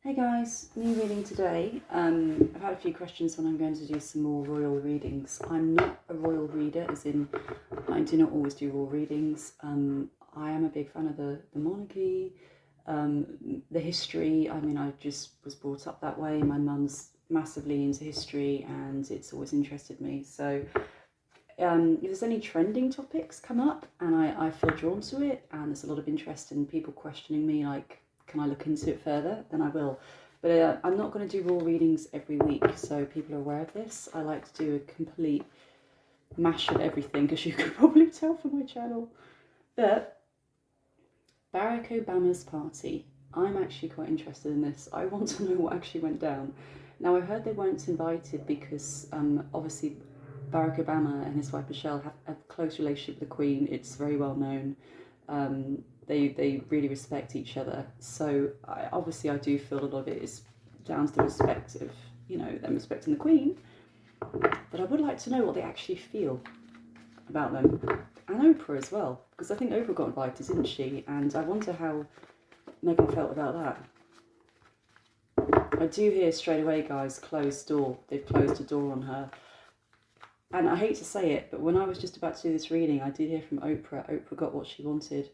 Hey guys, new reading today. I've had a few questions when I'm going to do some more royal readings. I'm not a royal reader, as in I do not always do royal readings. I am a big fan of the monarchy, the history. I mean, I just was brought up that way. My mum's massively into history and it's always interested me. So if there's any trending topics come up and I feel drawn to it and there's a lot of interest in people questioning me, like, can I look into it further, then I will. But I'm not going to do raw readings every week, so people are aware of this. I like to do a complete mash of everything, as you could probably tell from my channel. But Barack Obama's party, I'm actually quite interested in this. I want to know what actually went down. Now, I heard they weren't invited because obviously Barack Obama and his wife Michelle have a close relationship with the Queen. It's very well known. They really respect each other. So obviously I do feel a lot of it is down to the respect of, them respecting the Queen. But I would like to know what they actually feel about them. And Oprah as well, because I think Oprah got invited, didn't she? And I wonder how Meghan felt about that. I do hear straight away, guys, closed door. They've closed a door on her. And I hate to say it, but when I was just about to do this reading, I did hear from Oprah. Oprah got what she wanted.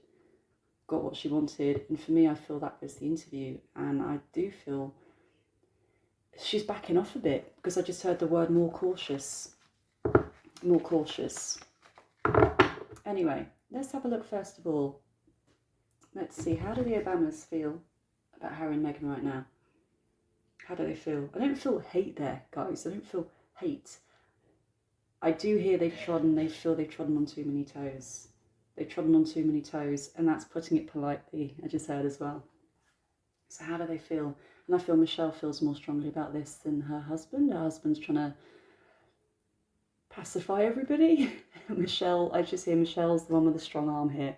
And for me, I feel that was the interview. And I do feel she's backing off a bit because I just heard the word more cautious. More cautious. Anyway, let's have a look first of all. Let's see, how do the Obamas feel about Harry and Meghan right now? How do they feel? I don't feel hate there, guys. I don't feel hate. I do hear they feel they've trodden on too many toes. They've trodden on too many toes, and that's putting it politely, I just heard as well. So how do they feel? And I feel Michelle feels more strongly about this than her husband. Her husband's trying to pacify everybody. Michelle, I just hear Michelle's the one with the strong arm here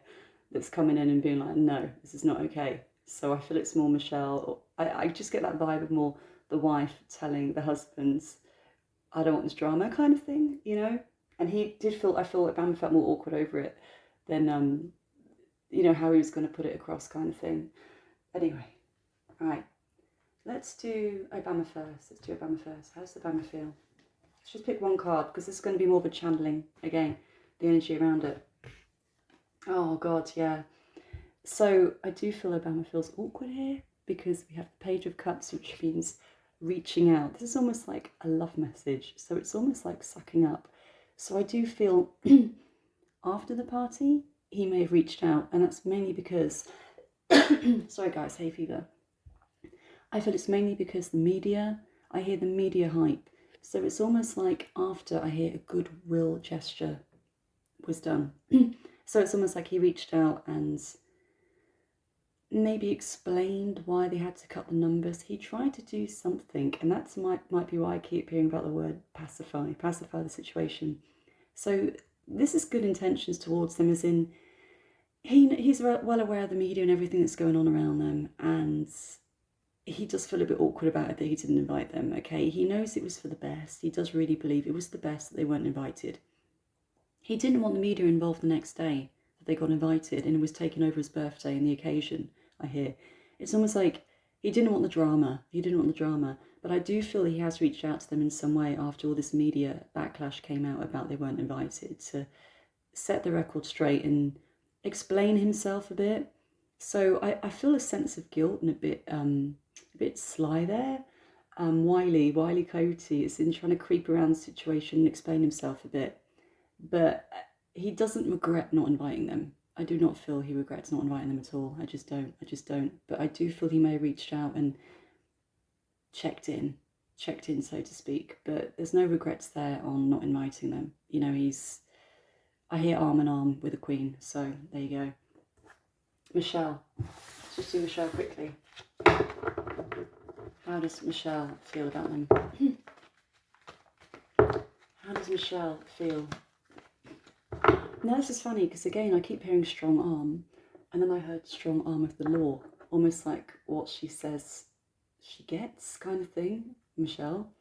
that's coming in and being like, no, this is not okay. So I feel it's more Michelle. I just get that vibe of more the wife telling the husband, I don't want this drama kind of thing, And he did feel, I feel like Obama felt more awkward over it than, how he was going to put it across kind of thing. Anyway, all right, let's do Obama first. How does Obama feel? Let's just pick one card because this is going to be more of a channeling, again, the energy around it. Oh, God, yeah. So I do feel Obama feels awkward here because we have the Page of Cups, which means reaching out. This is almost like a love message. So it's almost like sucking up. So I do feel after the party, he may have reached out. And that's mainly because, sorry guys, hay fever. I feel it's mainly because the media, I hear the media hype. So it's almost like after I hear a goodwill gesture was done. So it's almost like he reached out and maybe explained why they had to cut the numbers. He tried to do something, and that's might be why I keep hearing about the word pacify the situation. So this is good intentions towards them, as in he's well aware of the media and everything that's going on around them, and he does feel a bit awkward about it that he didn't invite them. Okay, he knows it was for the best. He does really believe it was the best that they weren't invited. He didn't want the media involved the next day that they got invited, and it was taken over his birthday and the occasion. I hear it's almost like he didn't want the drama. But I do feel he has reached out to them in some way after all this media backlash came out about they weren't invited, to set the record straight and explain himself a bit. So I feel a sense of guilt and a bit sly there. Wily Coyote is in trying to creep around the situation and explain himself a bit. But he doesn't regret not inviting them. I do not feel he regrets not inviting them at all. I just don't. But I do feel he may have reached out and checked in, so to speak. But there's no regrets there on not inviting them. I hear arm in arm with the Queen. So there you go. Michelle. Let's just do Michelle quickly. How does Michelle feel about them? How does Michelle feel? Now this is funny because again I keep hearing strong arm, and then I heard strong arm of the law, almost like what she says she gets kind of thing. Michelle,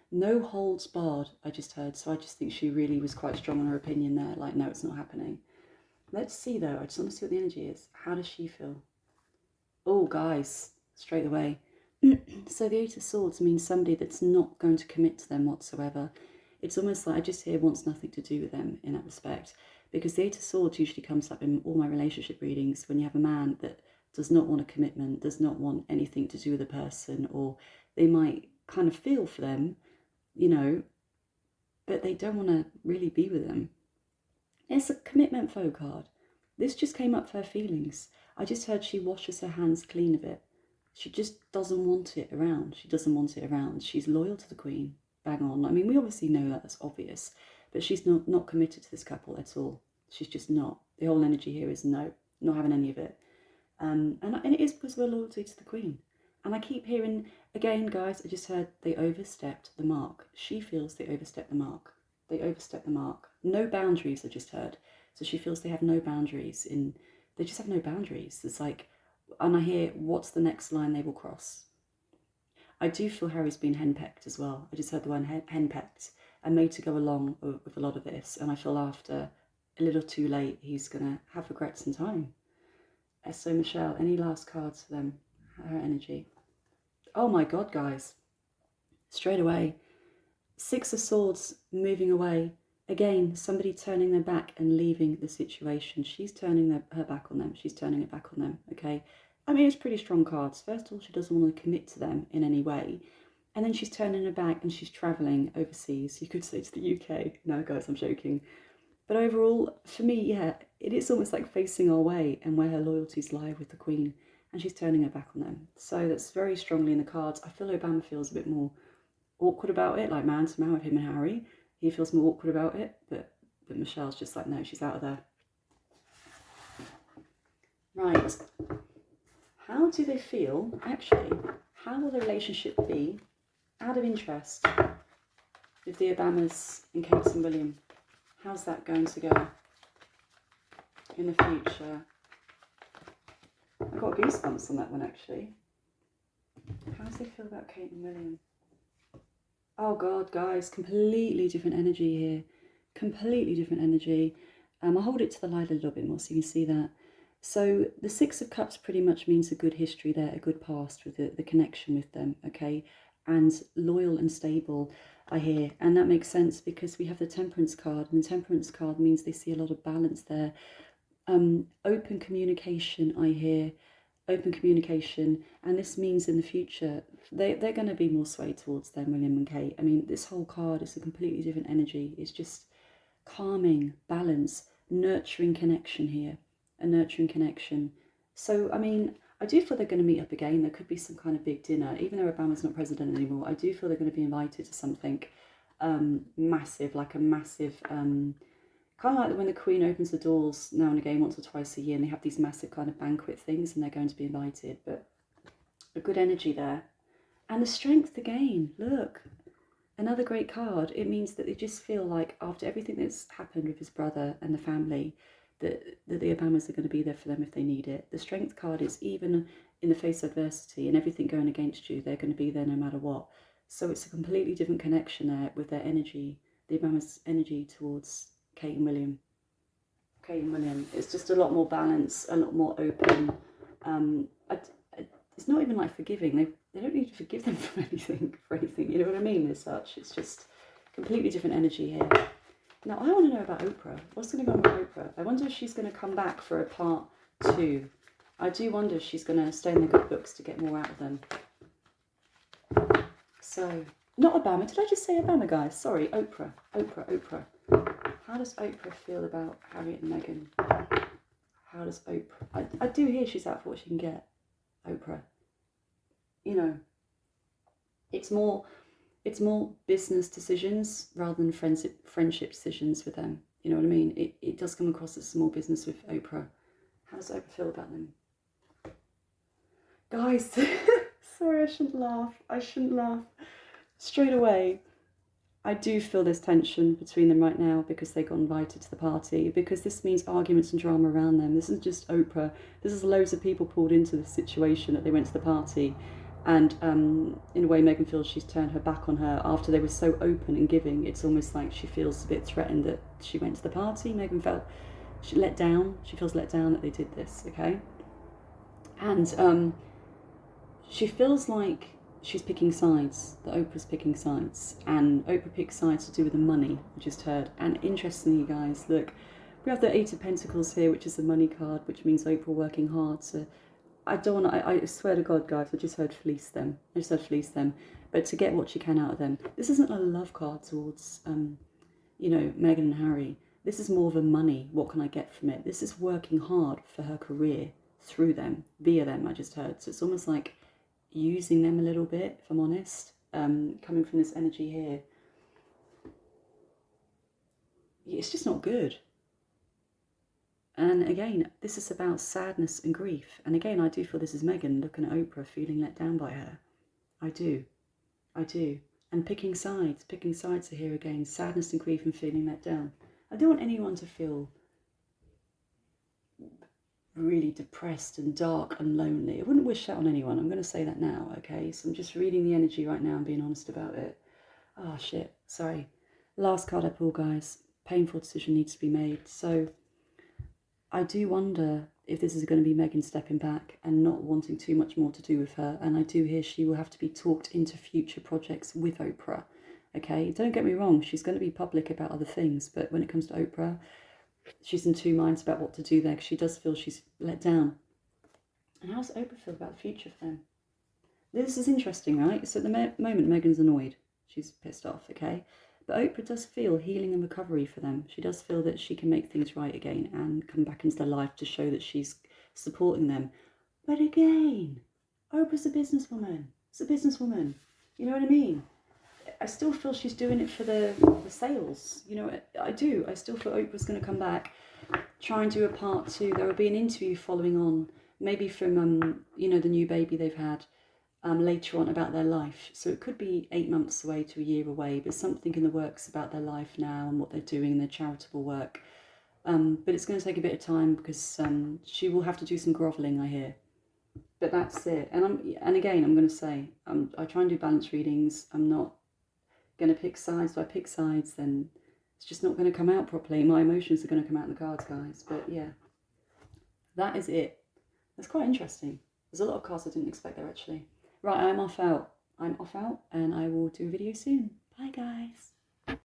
no holds barred, I just heard. So I just think she really was quite strong on her opinion there, like, no, it's not happening. Let's see though, I just want to see what the energy is. How does she feel? Oh guys, straight away So the Eight of Swords means somebody that's not going to commit to them whatsoever. It's almost like I just hear wants nothing to do with them in that respect. Because the Eight of Swords usually comes up in all my relationship readings when you have a man that does not want a commitment, does not want anything to do with a person, or they might kind of feel for them, you know, but they don't want to really be with them. It's a commitment foe card. This just came up for her feelings. I just heard she washes her hands clean of it. She just doesn't want it around. She doesn't want it around. She's loyal to the Queen. Bang on. I mean, we obviously know that. That's obvious. But she's not committed to this couple at all. She's just not. The whole energy here is no, not having any of it. And it is because we're loyalty to the Queen. And I keep hearing, again, guys, I just heard they overstepped the mark. She feels they overstepped the mark. They overstepped the mark. No boundaries, I just heard. So she feels they have no boundaries. They just have no boundaries. It's like, and I hear, what's the next line they will cross? I do feel Harry's been henpecked as well. I just heard the word henpecked and made to go along with a lot of this. And I feel after a little too late, he's going to have regrets in time. So Michelle, any last cards for them? Her energy. Oh my God, guys. Straight away. Six of Swords moving away. Again, somebody turning their back and leaving the situation. She's turning her back on them. She's turning it back on them, okay? I mean, it's pretty strong cards. First of all, she doesn't want to commit to them in any way. And then she's turning her back and she's travelling overseas. You could say to the UK. No, guys, I'm joking. But overall, for me, yeah, it is almost like facing our way and where her loyalties lie with the Queen. And she's turning her back on them. So that's very strongly in the cards. I feel Obama feels a bit more awkward about it, like man to man with him and Harry. He feels more awkward about it, but Michelle's just like, no, she's out of there. Right. How do they feel, actually, how will the relationship be, out of interest, with the Obamas and Kate and William? How's that going to go in the future? I got goosebumps on that one, actually. How do they feel about Kate and William? Oh God, guys, completely different energy here. Completely different energy. I'll hold it to the light a little bit more so you can see that. So the Six of Cups pretty much means a good history there, a good past with the connection with them, okay? And loyal and stable, I hear. And that makes sense because we have the Temperance card, and the Temperance card means they see a lot of balance there. Open communication, I hear. Open communication, and this means in the future they're going to be more swayed towards them, William and Kate. I mean, this whole card is a completely different energy. It's just calming, balance, nurturing connection here, a nurturing connection. So I mean, I do feel they're going to meet up again. There could be some kind of big dinner, even though Obama's not president anymore. I do feel they're going to be invited to something massive, like a massive kind of like when the Queen opens the doors now and again, once or twice a year, and they have these massive kind of banquet things and they're going to be invited. But a good energy there. And the Strength again, look, another great card. It means that they just feel like after everything that's happened with his brother and the family, that the Obamas are going to be there for them if they need it. The Strength card is even in the face of adversity and everything going against you, they're going to be there no matter what. So it's a completely different connection there with their energy, the Obamas' energy towards Kate and William. Kate and William. It's just a lot more balance, a lot more open. It's not even like forgiving. They don't need to forgive them for anything. You know what I mean? As such, it's just completely different energy here. Now I want to know about Oprah. What's going to go on with Oprah? I wonder if she's going to come back for a part 2. I do wonder if she's going to stay in the good books to get more out of them. So, not Obama. Did I just say Obama, guys? Sorry, Oprah. Oprah. How does Oprah feel about Harry and Meghan? How does Oprah... I do hear she's out for what she can get, Oprah. You know, it's more business decisions rather than friendship decisions with them. You know what I mean? It does come across as small business with Oprah. How does Oprah feel about them? Guys, sorry, I shouldn't laugh. Straight away, I do feel this tension between them right now because they got invited to the party, because this means arguments and drama around them. This isn't just Oprah. This is loads of people pulled into the situation that they went to the party. And in a way, Meghan feels she's turned her back on her after they were so open and giving. It's almost like she feels a bit threatened that she went to the party. Meghan felt she let down. She feels let down that they did this, okay? And she feels like she's picking sides, that Oprah's picking sides, and Oprah picks sides to do with the money, I just heard. And interestingly, guys, look, we have the Eight of Pentacles here, which is the money card, which means Oprah working hard. So I don't want to, I swear to God, guys, I just heard fleece them. I just heard fleece them. But to get what she can out of them. This isn't a love card towards, you know, Meghan and Harry. This is more of a money. What can I get from it? This is working hard for her career through them, via them, I just heard. So it's almost like using them a little bit, if I'm honest, coming from this energy here. It's just not good. And again, this is about sadness and grief. And again, I do feel this is Meghan looking at Oprah, feeling let down by her. I do. And picking sides are here again. Sadness and grief and feeling let down. I don't want anyone to feel really depressed and dark and lonely. I wouldn't wish that on anyone. I'm going to say that now, okay? So I'm just reading the energy right now and being honest about it. Oh, shit. Sorry. Last card I pull, guys. Painful decision needs to be made. So I do wonder if this is going to be Meghan stepping back and not wanting too much more to do with her. And I do hear she will have to be talked into future projects with Oprah. Okay, don't get me wrong, she's going to be public about other things, but when it comes to Oprah, she's in two minds about what to do there, because she does feel she's let down. And how does Oprah feel about the future for them? This is interesting, right? So at the moment, Meghan's annoyed. She's pissed off, okay? But Oprah does feel healing and recovery for them. She does feel that she can make things right again and come back into their life to show that she's supporting them. But again, Oprah's a businesswoman. It's a businesswoman. You know what I mean? I still feel she's doing it for the sales. You know, I do. I still feel Oprah's going to come back, try and do a part two. There will be an interview following on, maybe from, you know, the new baby they've had later on about their life. So it could be 8 months away to a year away, but something in the works about their life now and what they're doing in their charitable work. But it's going to take a bit of time because she will have to do some grovelling, I hear. But that's it. And again, I'm going to say, I try and do balance readings. I'm not going to pick sides. If I pick sides, then it's just not going to come out properly. My emotions are going to come out in the cards, guys. But yeah, that is it. That's quite interesting. There's a lot of cards I didn't expect there, actually. Right, I'm off out, and I will do a video soon. Bye, guys.